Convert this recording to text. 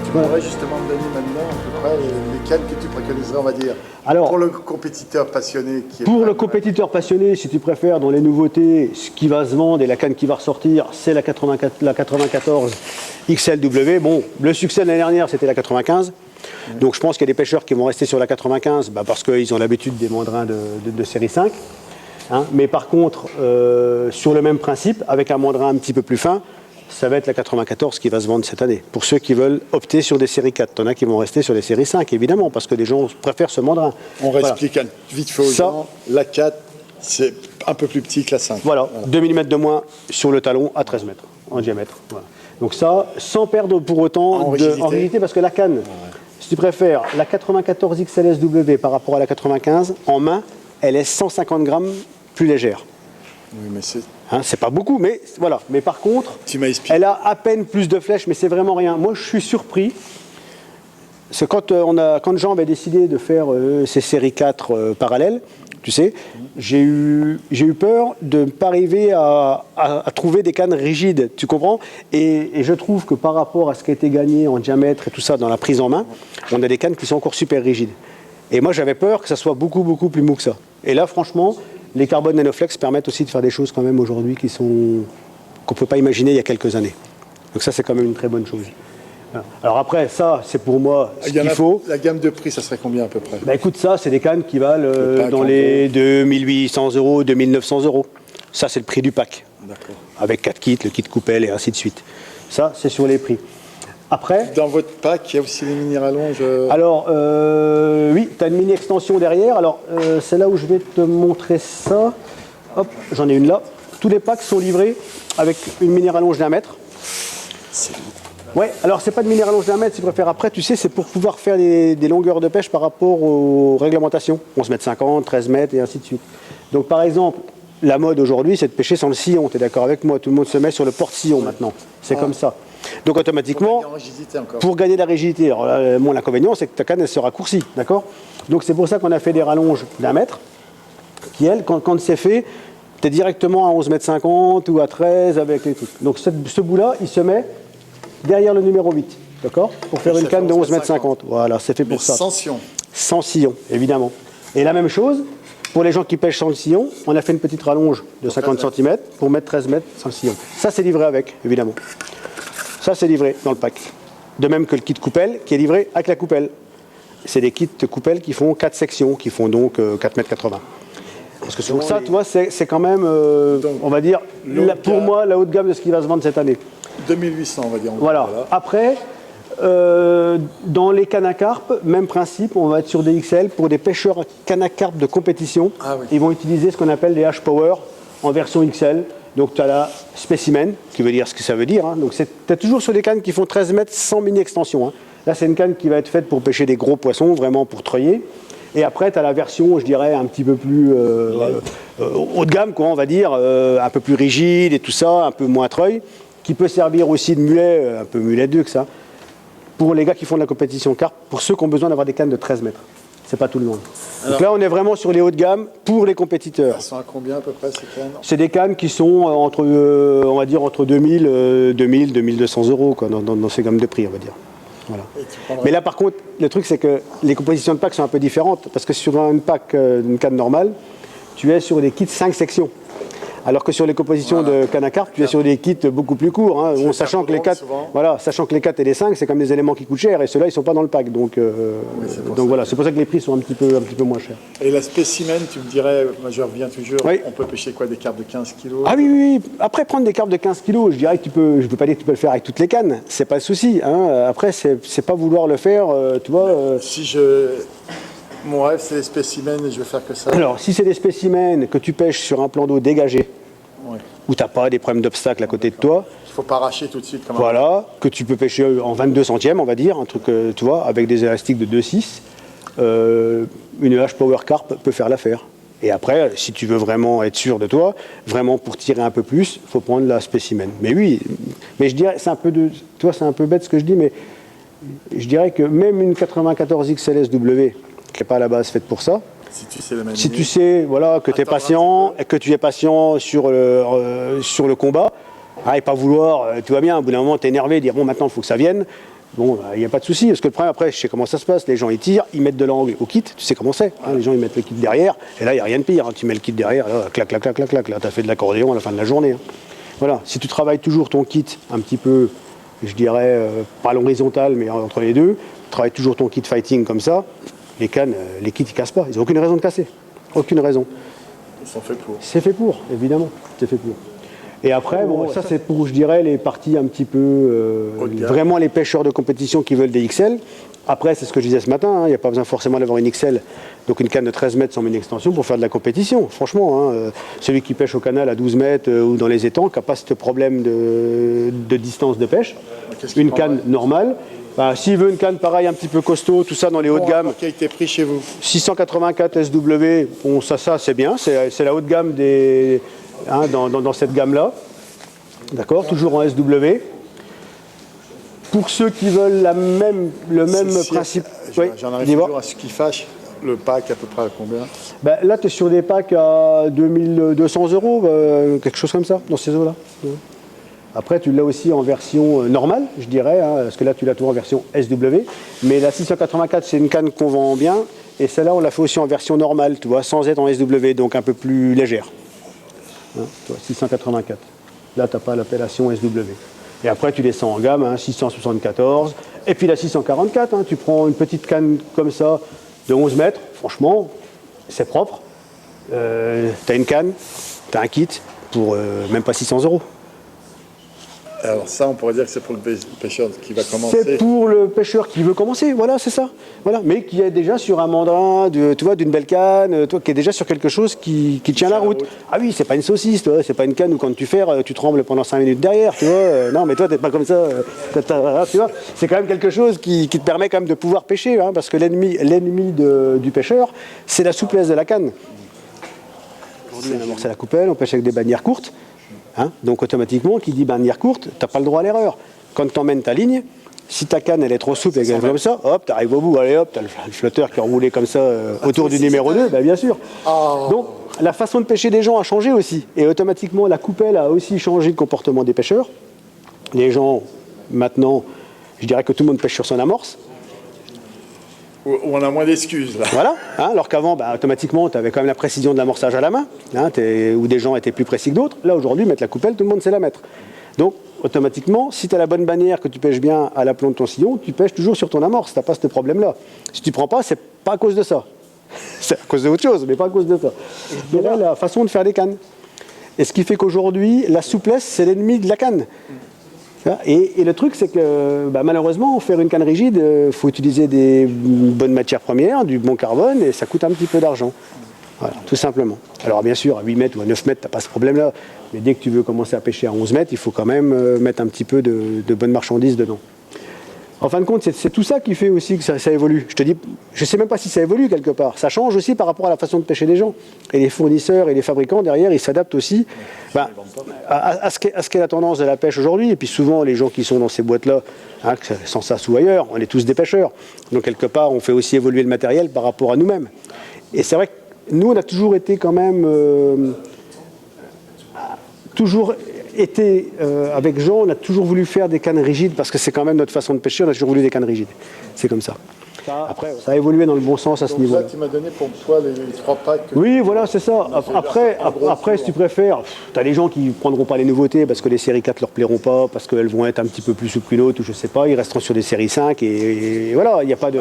Tu pourrais justement me donner maintenant à peu près les cannes que tu préconiserais, on va dire, alors, pour le compétiteur passionné qui est pour le compétiteur passionné, si tu préfères, dans les nouveautés, ce qui va se vendre et la canne qui va ressortir, c'est la 94 XLW. Bon, le succès de l'année dernière, c'était la 95. Donc je pense qu'il y a des pêcheurs qui vont rester sur la 95 parce qu'ils ont l'habitude des mandrins de série 5. Hein. Mais par contre, sur le même principe, avec un mandrin un petit peu plus fin, ça va être la 94 qui va se vendre cette année. Pour ceux qui veulent opter sur des séries 4, il y en a qui vont rester sur des séries 5, évidemment, parce que les gens préfèrent ce mandrin. On réexplique vite fait aux gens, la 4, c'est un peu plus petit que la 5. Voilà, 2 mm de moins sur le talon à 13 mètres en diamètre. Voilà. Donc ça, sans perdre pour autant en rigidité, parce que la canne, si tu préfères, la 94 XLSW par rapport à la 95, en main, elle est 150 grammes plus légère. Oui, mais c'est... Hein, c'est pas beaucoup, mais voilà. Mais par contre, elle a à peine plus de flèches, mais c'est vraiment rien. Moi, je suis surpris. C'est quand Jean avait décidé de faire ces séries 4 parallèles, tu sais, j'ai eu peur de ne pas arriver à trouver des cannes rigides, tu comprends, et je trouve que par rapport à ce qui a été gagné en diamètre et tout ça dans la prise en main, on a des cannes qui sont encore super rigides. Et moi, j'avais peur que ça soit beaucoup plus mou que ça. Et là, franchement, les Carbon Nanoflex permettent aussi de faire des choses quand même aujourd'hui qu'on ne peut pas imaginer il y a quelques années. Donc ça, c'est quand même une très bonne chose. Alors après, ça, c'est pour moi ce qu'il faut. La gamme de prix, ça serait combien à peu près? Bah écoute, ça, c'est des cannes qui valent dans les 2800 €, 2900 €. Ça, c'est le prix du pack. D'accord. Avec 4 kits, le kit coupelle et ainsi de suite. Ça, c'est sur les prix. Après, dans votre pack, il y a aussi les mini rallonges. Alors, oui, tu as une mini extension derrière. Alors, c'est là où je vais te montrer ça. Hop, j'en ai une là. Tous les packs sont livrés avec une mini rallonge d'1 mètre. Ouais, alors c'est pas de mini rallonge d'1 mètre, si tu préfères. Après, tu sais, c'est pour pouvoir faire des longueurs de pêche par rapport aux réglementations. 11 mètres 50, 13 mètres et ainsi de suite. Donc, par exemple, la mode aujourd'hui, c'est de pêcher sans le sillon. Tu es d'accord avec moi? Tout le monde se met sur le porte-sillon maintenant. C'est comme ça. Donc automatiquement, pour gagner de la rigidité, alors là, mon inconvénient, c'est que ta canne elle se raccourcit, d'accord? Donc c'est pour ça qu'on a fait des rallonges d'1 mètre, qui elles, quand c'est fait, tu es directement à 11 mètres 50 ou à 13 avec les trucs. Donc ce bout-là, il se met derrière le numéro 8, d'accord? Pour faire une canne de 11 mètres 50. Voilà, c'est fait pour ça. Sans sillon. Sans sillon, évidemment. Et la même chose, pour les gens qui pêchent sans le sillon, on a fait une petite rallonge de 50 cm pour mettre 13 mètres sans le sillon. Ça, c'est livré avec, évidemment. Ça, c'est livré dans le pack. De même que le kit coupelle qui est livré avec la coupelle. C'est des kits de coupelle qui font 4 sections, qui font donc 4,80 mètres. Parce que sur ça, tu vois, c'est quand même, on va dire, pour moi, la haute gamme de ce qui va se vendre cette année. 2800, on va dire. Voilà. Après, dans les cannes à carpe, même principe, on va être sur des XL. Pour des pêcheurs cannes à carpe de compétition, ils vont utiliser ce qu'on appelle des H-Power en version XL. Donc tu as la spécimen, qui veut dire ce que ça veut dire. Hein. Donc tu es toujours sur des cannes qui font 13 mètres sans mini-extension. Hein. Là, c'est une canne qui va être faite pour pêcher des gros poissons, vraiment pour treuiller. Et après, tu as la version, je dirais, un petit peu plus haut de gamme, quoi, on va dire, un peu plus rigide et tout ça, un peu moins treuil, qui peut servir aussi de mulet, un peu mulet 2 que ça, pour les gars qui font de la compétition carpe, pour ceux qui ont besoin d'avoir des cannes de 13 mètres. C'est pas tout le monde. Alors, donc là, on est vraiment sur les hauts de gamme pour les compétiteurs. Elles sont à combien à peu près ces cannes? C'est des cannes qui sont entre, on va dire, entre 2000, 2200 € quoi, dans ces gammes de prix, on va dire. Voilà. Mais là, par contre, le truc, c'est que les compositions de pack sont un peu différentes, parce que sur une canne normale, tu es sur des kits 5 sections. Alors que sur les compositions de canne à carpe, tu es sur des kits beaucoup plus courts, hein, sachant que les 4, sachant que les 4 et les 5, c'est comme des éléments qui coûtent cher, et ceux-là, ils ne sont pas dans le pack. Donc voilà, c'est pour ça que les prix sont un petit peu moins chers. Et la spécimen, tu me dirais, moi je reviens toujours, on peut pêcher quoi, des carpes de 15 kg? Ah oui. Après, prendre des carpes de 15 kg, je dirais que je ne peux pas dire que tu peux le faire avec toutes les cannes, c'est pas le souci. Hein. Après, c'est pas vouloir le faire, tu vois. Mon rêve, c'est les spécimens et je vais faire que ça. Alors, si c'est des spécimens que tu pêches sur un plan d'eau dégagé, où tu n'as pas des problèmes d'obstacles à côté de toi. Il ne faut pas arracher tout de suite. Voilà, que tu peux pêcher en 22 centièmes, on va dire, un truc, tu vois, avec des élastiques de 2,6. Une H-Power Carp peut faire l'affaire. Et après, si tu veux vraiment être sûr de toi, vraiment pour tirer un peu plus, il faut prendre la spécimen. Mais oui, mais je dirais, c'est un peu bête ce que je dis, mais je dirais que même une 94 XLSW, qui n'est pas à la base faite pour ça, si tu sais voilà, que tu es patient, et que tu es patient sur le combat, et pas vouloir, tu vois bien, au bout d'un moment, tu es énervé, dire bon, maintenant, il faut que ça vienne. Bon, il n'y a pas de souci, parce que le problème après, je sais comment ça se passe, les gens ils tirent, ils mettent de l'angle au kit, tu sais comment c'est, hein, les gens ils mettent le kit derrière, et là il n'y a rien de pire, hein, tu mets le kit derrière, là, clac, clac, clac, clac, clac, là tu as fait de l'accordéon à la fin de la journée. Hein. Voilà, si tu travailles toujours ton kit un petit peu, je dirais, pas à l'horizontale, mais entre les deux, tu travailles toujours ton kit fighting comme ça, les cannes, les kits ils cassent pas, ils n'ont aucune raison de casser, aucune raison. Ils sont faits pour. C'est fait pour, évidemment, c'est fait pour. Et après, bon, ça c'est pour, je dirais, les parties un petit peu, vraiment les pêcheurs de compétition qui veulent des XL. Après, c'est ce que je disais ce matin, il n'y a pas besoin forcément d'avoir une XL, donc une canne de 13 mètres sans une extension pour faire de la compétition. Franchement, hein, celui qui pêche au canal à 12 mètres ou dans les étangs, qui n'a pas ce problème de distance de pêche, une canne normale. Bah, s'il veut une canne pareille, un petit peu costaud, tout ça dans les hauts de gamme. Qui a été pris chez vous 684 SW, bon, ça c'est bien, c'est la haute gamme des... Hein, dans cette gamme-là, d'accord, toujours en SW. Pour ceux qui veulent le même principe, j'en arrive toujours à ce qui fâche. Le pack à peu près à combien? Ben, là, tu es sur des packs à 2200 €, quelque chose comme ça, dans ces eaux-là. Après, tu l'as aussi en version normale, je dirais, hein, parce que là, tu l'as tout en version SW. Mais la 684, c'est une canne qu'on vend bien, et celle-là, on l'a fait aussi en version normale, tu vois, sans être en SW, donc un peu plus légère. Hein, 684. Là, tu n'as pas l'appellation SW. Et après, tu descends en gamme, hein, 674. Et puis la 644, hein, tu prends une petite canne comme ça, de 11 mètres. Franchement, c'est propre. Tu as une canne, tu as un kit pour même pas 600 €. Alors ça, on pourrait dire que c'est pour le pêcheur qui va commencer. C'est pour le pêcheur qui veut commencer, voilà, c'est ça. Voilà. Mais qui est déjà sur un mandrin, tu vois, d'une belle canne, toi, qui est déjà sur quelque chose qui tient la route. Ah oui, c'est pas une saucisse, toi, c'est pas une canne où quand tu ferres, tu trembles pendant 5 minutes derrière, tu vois. Non, mais toi, t'es pas comme ça. Tu vois, c'est quand même quelque chose qui te permet quand même de pouvoir pêcher, hein, parce que l'ennemi du pêcheur, c'est la souplesse de la canne. Aujourd'hui, on amorce la coupelle, on pêche avec des bannières courtes. Hein, donc automatiquement, qui dit bannière courte, tu n'as pas le droit à l'erreur. Quand tu emmènes ta ligne, si ta canne elle est trop souple et qu'elle est comme ça, hop, tu arrives au bout, allez hop, tu as le flotteur qui est enroulé comme ça autour du numéro 2, ben, bien sûr. Oh. Donc la façon de pêcher des gens a changé aussi. Et automatiquement, la coupelle a aussi changé le comportement des pêcheurs. Les gens, maintenant, je dirais que tout le monde pêche sur son amorce. Où on a moins d'excuses là. Voilà, hein, alors qu'avant, bah, automatiquement, tu avais quand même la précision de l'amorçage à la main, hein, où des gens étaient plus précis que d'autres. Là, aujourd'hui, mettre la coupelle, tout le monde sait la mettre. Donc, automatiquement, si tu as la bonne bannière, que tu pêches bien à l'aplomb de ton sillon, tu pêches toujours sur ton amorce, tu n'as pas ce problème-là. Si tu ne prends pas, c'est pas à cause de ça. C'est à cause d'autre chose, mais pas à cause de ça. Donc là, la façon de faire des cannes. Et ce qui fait qu'aujourd'hui, la souplesse, c'est l'ennemi de la canne. Et le truc, c'est que bah, malheureusement, faire une canne rigide, il faut utiliser des bonnes matières premières, du bon carbone, et ça coûte un petit peu d'argent. Voilà, tout simplement. Alors bien sûr, à 8 mètres ou à 9 mètres, tu n'as pas ce problème-là. Mais dès que tu veux commencer à pêcher à 11 mètres, il faut quand même mettre un petit peu de bonnes marchandises dedans. En fin de compte, c'est tout ça qui fait aussi que ça évolue. Je te dis, je ne sais même pas si ça évolue quelque part. Ça change aussi par rapport à la façon de pêcher des gens. Et les fournisseurs et les fabricants, derrière, ils s'adaptent aussi à ce qu'est la tendance de la pêche aujourd'hui. Et puis souvent, les gens qui sont dans ces boîtes-là, hein, sans ça ou ailleurs, on est tous des pêcheurs. Donc quelque part, on fait aussi évoluer le matériel par rapport à nous-mêmes. Et c'est vrai que nous, on a toujours été quand même... avec Jean, on a toujours voulu faire des cannes rigides parce que c'est quand même notre façon de pêcher, on a toujours voulu des cannes rigides. C'est comme ça. Après, ça a évolué dans le bon sens à ce niveau-là. Là, tu m'as donné pour toi les 3 packs. Oui, voilà, c'est ça. Après, si tu préfères, tu as des gens qui ne prendront pas les nouveautés parce que les séries 4 ne leur plairont pas, parce qu'elles vont être un petit peu plus souples qu'une autre, ou je sais pas, ils resteront sur des séries 5 et voilà, il n'y a pas de...